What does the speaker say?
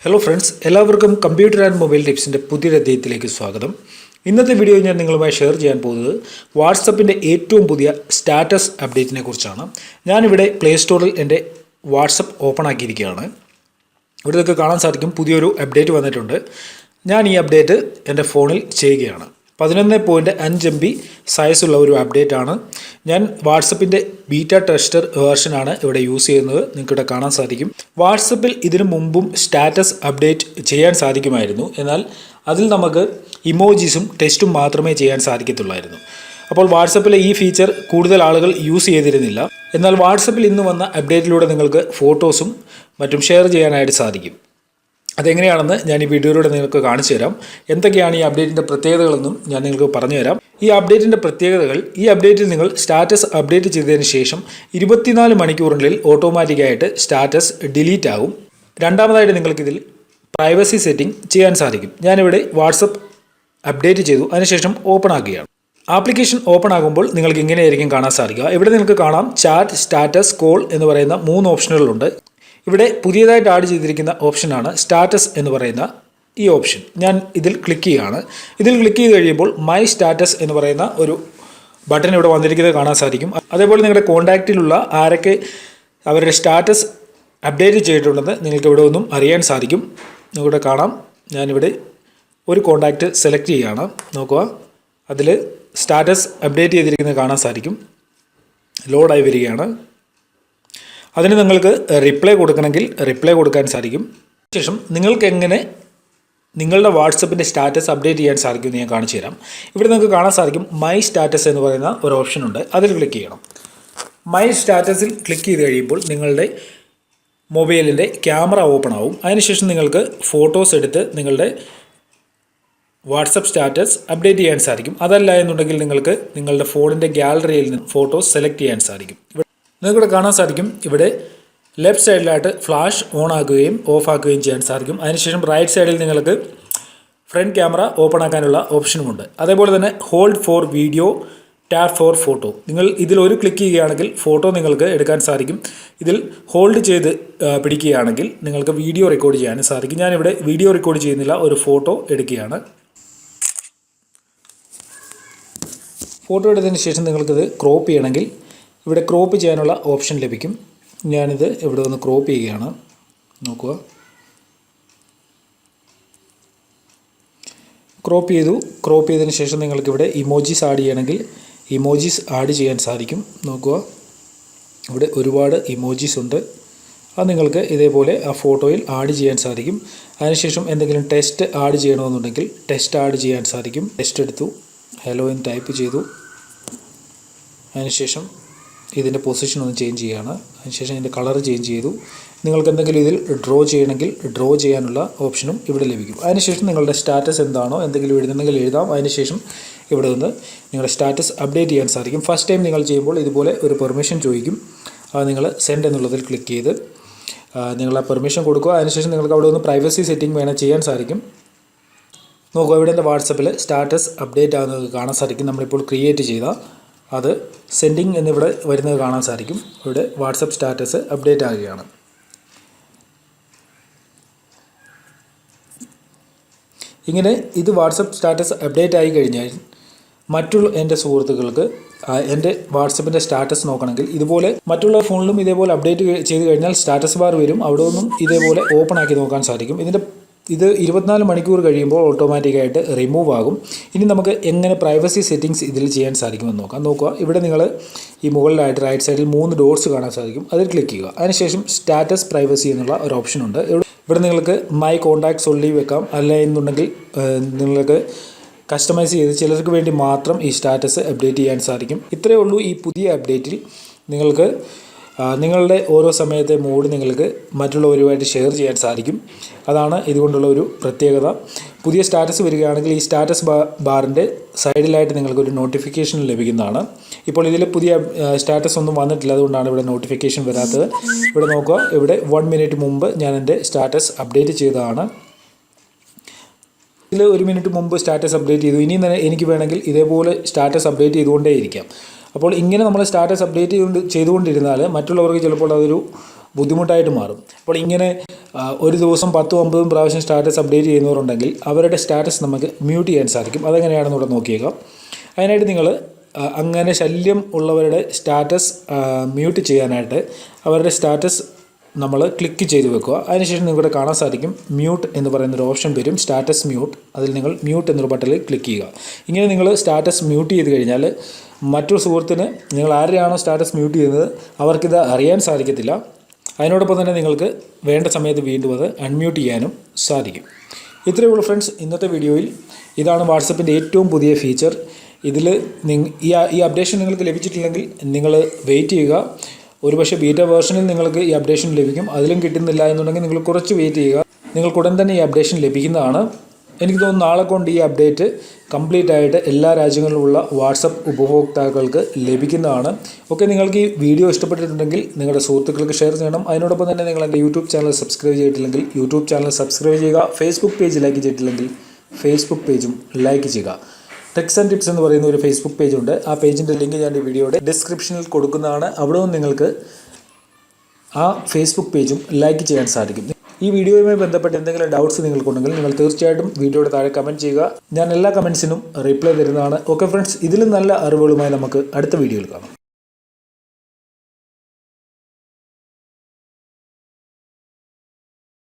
Hello friends, എല്ലാവർക്കും computer and mobile ടിപ്സിൻ്റെ പുതിയൊരു അധ്യായത്തിലേക്ക് സ്വാഗതം. ഇന്നത്തെ വീഡിയോ ഞാൻ നിങ്ങളുമായി ഷെയർ ചെയ്യാൻ പോകുന്നത് വാട്സപ്പിൻ്റെ ഏറ്റവും പുതിയ സ്റ്റാറ്റസ് അപ്ഡേറ്റിനെ കുറിച്ചാണ്. ഞാനിവിടെ പ്ലേ സ്റ്റോറിൽ എൻ്റെ വാട്സപ്പ് ഓപ്പൺ ആക്കിയിരിക്കുകയാണ്. ഇവിടെ നിങ്ങൾക്ക് കാണാൻ സാധിക്കും പുതിയൊരു അപ്ഡേറ്റ് വന്നിട്ടുണ്ട്. ഞാൻ ഈ അപ്ഡേറ്റ് എൻ്റെ ഫോണിൽ ചെയ്യുകയാണ്. 11.5 MB സൈസുള്ള ഒരു അപ്ഡേറ്റ് ആണ്. ഞാൻ വാട്സപ്പിൻ്റെ ബീറ്റ ടെസ്റ്റർ വേർഷനാണ് ഇവിടെ യൂസ് ചെയ്യുന്നത്. നിങ്ങൾക്കിവിടെ കാണാൻ സാധിക്കും. വാട്സപ്പിൽ ഇതിനു മുമ്പും സ്റ്റാറ്റസ് അപ്ഡേറ്റ് ചെയ്യാൻ സാധിക്കുമായിരുന്നു. എന്നാൽ അതിൽ നമുക്ക് ഇമോജീസും ടെക്സ്റ്റും മാത്രമേ ചെയ്യാൻ സാധിക്കത്തുള്ളായിരുന്നു. അപ്പോൾ വാട്സപ്പിലെ ഈ ഫീച്ചർ കൂടുതൽ ആളുകൾ യൂസ് ചെയ്തിരുന്നില്ല. എന്നാൽ വാട്സപ്പിൽ ഇന്ന് വന്ന അപ്ഡേറ്റിലൂടെ നിങ്ങൾക്ക് ഫോട്ടോസും മറ്റും ഷെയർ ചെയ്യാനായിട്ട് സാധിക്കും. അതെങ്ങനെയാണെന്ന് ഞാൻ ഈ വീഡിയോയിലൂടെ നിങ്ങൾക്ക് കാണിച്ചു തരാം. എന്തൊക്കെയാണ് ഈ അപ്ഡേറ്റിൻ്റെ പ്രത്യേകതകളെന്നും ഞാൻ നിങ്ങൾക്ക് പറഞ്ഞു തരാം. ഈ അപ്ഡേറ്റിൻ്റെ പ്രത്യേകതകൾ: ഈ അപ്ഡേറ്റിൽ നിങ്ങൾ സ്റ്റാറ്റസ് അപ്ഡേറ്റ് ചെയ്തതിന് ശേഷം 24 മണിക്കൂറിനുള്ളിൽ ഓട്ടോമാറ്റിക്കായിട്ട് സ്റ്റാറ്റസ് ഡിലീറ്റ് ആകും. രണ്ടാമതായിട്ട് നിങ്ങൾക്കിതിൽ പ്രൈവസി സെറ്റിംഗ് ചെയ്യാൻ സാധിക്കും. ഞാനിവിടെ വാട്സപ്പ് അപ്ഡേറ്റ് ചെയ്തു, അതിനുശേഷം ഓപ്പൺ ആക്കുകയാണ്. ആപ്ലിക്കേഷൻ ഓപ്പൺ ആകുമ്പോൾ നിങ്ങൾക്ക് ഇങ്ങനെയായിരിക്കും കാണാൻ സാധിക്കുക. ഇവിടെ നിങ്ങൾക്ക് കാണാം ചാറ്റ്, സ്റ്റാറ്റസ്, കോൾ എന്ന് പറയുന്ന 3 ഓപ്ഷനുകളുണ്ട്. ഇവിടെ പുതിയതായിട്ട് ആഡ് ചെയ്തിരിക്കുന്ന ഓപ്ഷനാണ് സ്റ്റാറ്റസ് എന്ന് പറയുന്ന ഈ ഓപ്ഷൻ. ഞാൻ ഇതിൽ ക്ലിക്ക് ചെയ്യുകയാണ്. ഇതിൽ ക്ലിക്ക് ചെയ്ത് കഴിയുമ്പോൾ മൈ സ്റ്റാറ്റസ് എന്ന് പറയുന്ന ഒരു ബട്ടൺ ഇവിടെ വന്നിരിക്കുന്നത് കാണാൻ സാധിക്കും. അതേപോലെ നിങ്ങളുടെ കോൺടാക്റ്റിലുള്ള ആരൊക്കെ അവരുടെ സ്റ്റാറ്റസ് അപ്ഡേറ്റ് ചെയ്തിട്ടുണ്ടെന്ന് നിങ്ങൾക്ക് ഇവിടെ ഒന്നും അറിയാൻ സാധിക്കും. നിങ്ങളുടെ കാണാം, ഞാനിവിടെ ഒരു കോൺടാക്റ്റ് സെലക്ട് ചെയ്യുകയാണ്. നോക്കുക, അതിൽ സ്റ്റാറ്റസ് അപ്ഡേറ്റ് ചെയ്തിരിക്കുന്നത് കാണാൻ സാധിക്കും. ലോഡായി വരികയാണ്. അതിന് നിങ്ങൾക്ക് റിപ്ലൈ കൊടുക്കണമെങ്കിൽ റിപ്ലൈ കൊടുക്കാൻ സാധിക്കും. ശേഷം നിങ്ങൾക്ക് എങ്ങനെ നിങ്ങളുടെ വാട്സപ്പിൻ്റെ സ്റ്റാറ്റസ് അപ്ഡേറ്റ് ചെയ്യാൻ സാധിക്കുമെന്ന് ഞാൻ കാണിച്ചു തരാം. ഇവിടെ നിങ്ങൾക്ക് കാണാൻ സാധിക്കും മൈ സ്റ്റാറ്റസ് എന്ന് പറയുന്ന ഒരു ഓപ്ഷൻ ഉണ്ട്. അതിൽ ക്ലിക്ക് ചെയ്യണം. മൈ സ്റ്റാറ്റസിൽ ക്ലിക്ക് ചെയ്ത് കഴിയുമ്പോൾ നിങ്ങളുടെ മൊബൈലിൻ്റെ ക്യാമറ ഓപ്പൺ ആവും. അതിനുശേഷം നിങ്ങൾക്ക് ഫോട്ടോസ് എടുത്ത് നിങ്ങളുടെ വാട്സപ്പ് സ്റ്റാറ്റസ് അപ്ഡേറ്റ് ചെയ്യാൻ സാധിക്കും. അതല്ല എന്നുണ്ടെങ്കിൽ നിങ്ങൾക്ക് നിങ്ങളുടെ ഫോണിൻ്റെ ഗാലറിയിൽ നിന്ന് ഫോട്ടോസ് സെലക്ട് ചെയ്യാൻ സാധിക്കും. നിങ്ങൾക്കിവിടെ കാണാൻ സാധിക്കും, ഇവിടെ ലെഫ്റ്റ് സൈഡിലായിട്ട് ഫ്ലാഷ് ഓൺ ആക്കുകയും ഓഫ് ആക്കുകയും ചെയ്യാൻ സാധിക്കും. അതിനുശേഷം റൈറ്റ് സൈഡിൽ നിങ്ങൾക്ക് ഫ്രണ്ട് ക്യാമറ ഓപ്പൺ ആക്കാനുള്ള ഓപ്ഷനുമുണ്ട്. അതേപോലെ തന്നെ hold for video, tap for photo. നിങ്ങൾ ഇതിൽ ഒരു ക്ലിക്ക് ചെയ്യുകയാണെങ്കിൽ ഫോട്ടോ നിങ്ങൾക്ക് എടുക്കാൻ സാധിക്കും. ഇതിൽ ഹോൾഡ് ചെയ്ത് പിടിക്കുകയാണെങ്കിൽ നിങ്ങൾക്ക് വീഡിയോ റെക്കോർഡ് ചെയ്യാനും സാധിക്കും. ഞാനിവിടെ വീഡിയോ റെക്കോർഡ് ചെയ്യുന്നില്ല, ഒരു ഫോട്ടോ എടുക്കുകയാണ്. ഫോട്ടോ എടുത്തതിന് ശേഷം നിങ്ങൾക്കിത് ക്രോപ്പ് ചെയ്യണമെങ്കിൽ ഇവിടെ ക്രോപ്പ് ചെയ്യാനുള്ള ഓപ്ഷൻ ലഭിക്കും. ഞാനിത് ഇവിടെ ഒന്ന് ക്രോപ്പ് ചെയ്യുകയാണ്. നോക്കുക, ക്രോപ്പ് ചെയ്തതിന് ശേഷം നിങ്ങൾക്കിവിടെ ഇമോജീസ് ആഡ് ചെയ്യണമെങ്കിൽ ഇമോജീസ് ആഡ് ചെയ്യാൻ സാധിക്കും. നോക്കുക, ഇവിടെ ഒരുപാട് ഇമോജീസ് ഉണ്ട്. അത് നിങ്ങൾക്ക് ഇതേപോലെ ആ ഫോട്ടോയിൽ ആഡ് ചെയ്യാൻ സാധിക്കും. അതിനുശേഷം എന്തെങ്കിലും ടെക്സ്റ്റ് ആഡ് ചെയ്യണമെന്നുണ്ടെങ്കിൽ ടെക്സ്റ്റ് ആഡ് ചെയ്യാൻ സാധിക്കും. ടെക്സ്റ്റ് എടുത്തു, ഹലോ എന്ന് ടൈപ്പ് ചെയ്തു. അതിനുശേഷം ഇതിൻ്റെ പൊസിഷൻ ഒന്ന് ചേഞ്ച് ചെയ്യുകയാണ്. അതിനുശേഷം ഇതിൻ്റെ കളർ ചേഞ്ച് ചെയ്തു. നിങ്ങൾക്ക് എന്തെങ്കിലും ഇതിൽ ഡ്രോ ചെയ്യണമെങ്കിൽ ഡ്രോ ചെയ്യാനുള്ള ഓപ്ഷനും ഇവിടെ ലഭിക്കും. അതിനുശേഷം നിങ്ങളുടെ സ്റ്റാറ്റസ് എന്താണോ എന്തെങ്കിലും എഴുതുന്നെങ്കിൽ എഴുതാം. അതിനുശേഷം ഇവിടെ നിന്ന് നിങ്ങളുടെ സ്റ്റാറ്റസ് അപ്ഡേറ്റ് ചെയ്യാൻ സാധിക്കും. ഫസ്റ്റ് ടൈം നിങ്ങൾ ചെയ്യുമ്പോൾ ഇതുപോലെ ഒരു പെർമിഷൻ ചോദിക്കും. അത് നിങ്ങൾ സെൻഡ് എന്നുള്ളതിൽ ക്ലിക്ക് ചെയ്ത് നിങ്ങൾ ആ പെർമിഷൻ കൊടുക്കുക. അതിനുശേഷം നിങ്ങൾക്ക് അവിടെ ഒന്ന് പ്രൈവസി സെറ്റിംഗ് വേണം ചെയ്യാൻ സാധിക്കും. നോക്കുക, ഇവിടെ എൻ്റെ വാട്സപ്പിൽ സ്റ്റാറ്റസ് അപ്ഡേറ്റ് ആകുന്നത് കാണാൻ സാധിക്കും. നമ്മളിപ്പോൾ ക്രിയേറ്റ് ചെയ്ത അത് സെൻഡിങ് എന്നിവിടെ വരുന്നത് കാണാൻ സാധിക്കും. ഇവിടെ വാട്സപ്പ് സ്റ്റാറ്റസ് അപ്ഡേറ്റ് ആകുകയാണ്. ഇങ്ങനെ ഇത് വാട്സപ്പ് സ്റ്റാറ്റസ് അപ്ഡേറ്റ് ആയി കഴിഞ്ഞാൽ മറ്റുള്ള എൻ്റെ സുഹൃത്തുക്കൾക്ക് എൻ്റെ വാട്സപ്പിൻ്റെ സ്റ്റാറ്റസ് നോക്കണമെങ്കിൽ ഇതുപോലെ മറ്റുള്ള ഫോണിലും ഇതേപോലെ അപ്ഡേറ്റ് ചെയ്ത് കഴിഞ്ഞാൽ സ്റ്റാറ്റസ് ബാർ വരും. അവിടെ നിന്നും ഇതേപോലെ ഓപ്പൺ ആക്കി നോക്കാൻ സാധിക്കും. ഇത് 24 മണിക്കൂർ കഴിയുമ്പോൾ ഓട്ടോമാറ്റിക്കായിട്ട് റിമൂവ് ആകും. ഇനി നമുക്ക് എങ്ങനെ പ്രൈവസി സെറ്റിംഗ്സ് ഇതിൽ ചെയ്യാൻ സാധിക്കുമെന്ന് നോക്കാം. നോക്കുക, ഇവിടെ നിങ്ങൾ ഈ മുകളിലായിട്ട് റൈറ്റ് സൈഡിൽ 3 ഡോട്ട്സ് കാണാൻ സാധിക്കും. അതിൽ ക്ലിക്ക് ചെയ്യുക. അതിനുശേഷം സ്റ്റാറ്റസ് പ്രൈവസി എന്നുള്ള ഒരു ഓപ്ഷനുണ്ട്. ഇവിടെ നിങ്ങൾക്ക് മൈ കോൺടാക്ട്സ് ഒള്ളി വെക്കാം. അല്ല എന്നുണ്ടെങ്കിൽ നിങ്ങൾക്ക് കസ്റ്റമൈസ് ചെയ്ത് ചിലർക്ക് വേണ്ടി മാത്രം ഈ സ്റ്റാറ്റസ് അപ്ഡേറ്റ് ചെയ്യാൻ സാധിക്കും. ഇത്രയേ ഉള്ളൂ ഈ പുതിയ അപ്ഡേറ്റിൽ. നിങ്ങൾക്ക് നിങ്ങളുടെ ഓരോ സമയത്തെ മൂഡ് നിങ്ങൾക്ക് മറ്റുള്ളവരുമായിട്ട് ഷെയർ ചെയ്യാൻ സാധിക്കും. അതാണ് ഇതുകൊണ്ടുള്ള ഒരു പ്രത്യേകത. പുതിയ സ്റ്റാറ്റസ് വരികയാണെങ്കിൽ ഈ സ്റ്റാറ്റസ് ബാറിൻ്റെ സൈഡിലായിട്ട് നിങ്ങൾക്കൊരു നോട്ടിഫിക്കേഷൻ ലഭിക്കുന്നതാണ്. ഇപ്പോൾ ഇതിൽ പുതിയ സ്റ്റാറ്റസ് ഒന്നും വന്നിട്ടില്ല, അതുകൊണ്ടാണ് ഇവിടെ നോട്ടിഫിക്കേഷൻ വരാത്തത്. ഇവിടെ നോക്കുക, ഇവിടെ 1 മിനിറ്റ് മുമ്പ് ഞാൻ എൻ്റെ സ്റ്റാറ്റസ് അപ്ഡേറ്റ് ചെയ്തതാണ്. ഇതിൽ 1 മിനിറ്റ് മുമ്പ് സ്റ്റാറ്റസ് അപ്ഡേറ്റ് ചെയ്തു. ഇനി തന്നെ എനിക്ക് വേണമെങ്കിൽ ഇതേപോലെ സ്റ്റാറ്റസ് അപ്ഡേറ്റ് ചെയ്തുകൊണ്ടേയിരിക്കാം. അപ്പോൾ ഇങ്ങനെ നമ്മൾ സ്റ്റാറ്റസ് അപ്ഡേറ്റ് ചെയ്തുകൊണ്ടിരുന്നാൽ മറ്റുള്ളവർക്ക് ചിലപ്പോൾ അതൊരു ബുദ്ധിമുട്ടായിട്ട് മാറും. അപ്പോൾ ഇങ്ങനെ ഒരു ദിവസം 10-9 പ്രാവശ്യം സ്റ്റാറ്റസ് അപ്ഡേറ്റ് ചെയ്യുന്നവരുണ്ടെങ്കിൽ അവരുടെ സ്റ്റാറ്റസ് നമുക്ക് മ്യൂട്ട് ചെയ്യാൻ സാധിക്കും. അതെങ്ങനെയാണെന്ന് ഇവിടെ നോക്കിയേക്കാം. അതിനായിട്ട് നിങ്ങൾ അങ്ങനെ ശല്യം ഉള്ളവരുടെ സ്റ്റാറ്റസ് മ്യൂട്ട് ചെയ്യാനായിട്ട് അവരുടെ സ്റ്റാറ്റസ് നമ്മൾ ക്ലിക്ക് ചെയ്ത് വെക്കുക. അതിനുശേഷം നിങ്ങളുടെ കാണാൻ സാധിക്കും മ്യൂട്ട് എന്ന് പറയുന്നൊരു ഓപ്ഷൻ വരും, സ്റ്റാറ്റസ് മ്യൂട്ട്. അതിൽ നിങ്ങൾ മ്യൂട്ട് എന്നൊരു ബട്ടണിൽ ക്ലിക്ക് ചെയ്യുക. ഇങ്ങനെ നിങ്ങൾ സ്റ്റാറ്റസ് മ്യൂട്ട് ചെയ്ത് കഴിഞ്ഞാൽ മറ്റൊരു സുഹൃത്തിന് നിങ്ങൾ ആരെയാണോ സ്റ്റാറ്റസ് മ്യൂട്ട് ചെയ്യുന്നത് അവർക്കിത് അറിയാൻ സാധിക്കത്തില്ല. അതിനോടൊപ്പം തന്നെ നിങ്ങൾക്ക് വേണ്ട സമയത്ത് വീണ്ടും അത് അൺമ്യൂട്ട് ചെയ്യാനും സാധിക്കും. ഇത്രയേ ഉള്ളൂ ഫ്രണ്ട്സ് ഇന്നത്തെ വീഡിയോയിൽ. ഇതാണ് വാട്സപ്പിൻ്റെ ഏറ്റവും പുതിയ ഫീച്ചർ. ഇതിൽ ഈ അപ്ഡേഷൻ നിങ്ങൾക്ക് ലഭിച്ചിട്ടില്ലെങ്കിൽ നിങ്ങൾ വെയിറ്റ് ചെയ്യുക. ഒരുപക്ഷെ ബീറ്റ വേർഷനിൽ നിങ്ങൾക്ക് ഈ അപ്ഡേഷൻ ലഭിക്കും. അതിലും കിട്ടുന്നില്ല എന്നുണ്ടെങ്കിൽ നിങ്ങൾ കുറച്ച് വെയിറ്റ് ചെയ്യുക. നിങ്ങൾക്ക് ഉടൻ തന്നെ ഈ അപ്ഡേഷൻ ലഭിക്കുന്നതാണ്. എനിക്ക് തോന്നുന്നു നാളെ കൊണ്ട് ഈ അപ്ഡേറ്റ് കംപ്ലീറ്റ് ആയിട്ട് എല്ലാ രാജ്യങ്ങളിലുമുള്ള വാട്സപ്പ് ഉപഭോക്താക്കൾക്ക് ലഭിക്കുന്നതാണ്. ഓക്കെ, നിങ്ങൾക്ക് ഈ വീഡിയോ ഇഷ്ടപ്പെട്ടിട്ടുണ്ടെങ്കിൽ നിങ്ങളുടെ സുഹൃത്തുക്കൾക്ക് ഷെയർ ചെയ്യണം. അതിനോടൊപ്പം തന്നെ നിങ്ങൾ എൻ്റെ യൂട്യൂബ് ചാനൽ സബ്സ്ക്രൈബ് ചെയ്തിട്ടില്ലെങ്കിൽ യൂട്യൂബ് ചാനൽ സബ്സ്ക്രൈബ് ചെയ്യുക. ഫേസ്ബുക്ക് പേജ് ലൈക്ക് ചെയ്തിട്ടില്ലെങ്കിൽ ഫേസ്ബുക്ക് പേജും ലൈക്ക് ചെയ്യുക. ടെക്സ് ആൻഡ് ടിപ്സ് എന്ന് പറയുന്ന ഒരു ഫേസ്ബുക്ക് പേജുണ്ട്. ആ പേജിൻ്റെ ലിങ്ക് ഞാൻ ഈ വീഡിയോയുടെ ഡിസ്ക്രിപ്ഷനിൽ കൊടുക്കുന്നതാണ്. അവിടെ നിന്ന് നിങ്ങൾക്ക് ആ ഫേസ്ബുക്ക് പേജും ലൈക്ക് ചെയ്യാൻ സാധിക്കും. ഈ വീഡിയോയുമായി ബന്ധപ്പെട്ട് എന്തെങ്കിലും ഡൗട്ട്സ് നിങ്ങൾക്കുണ്ടെങ്കിൽ നിങ്ങൾ തീർച്ചയായിട്ടും വീഡിയോയുടെ താഴെ കമൻറ്റ് ചെയ്യുക. ഞാൻ എല്ലാ കമൻസിനും റിപ്ലൈ തരുന്നതാണ്. ഓക്കെ ഫ്രണ്ട്സ്, ഇതിലും നല്ല അറിവുകളുമായി നമുക്ക് അടുത്ത വീഡിയോയിൽ കാണാം.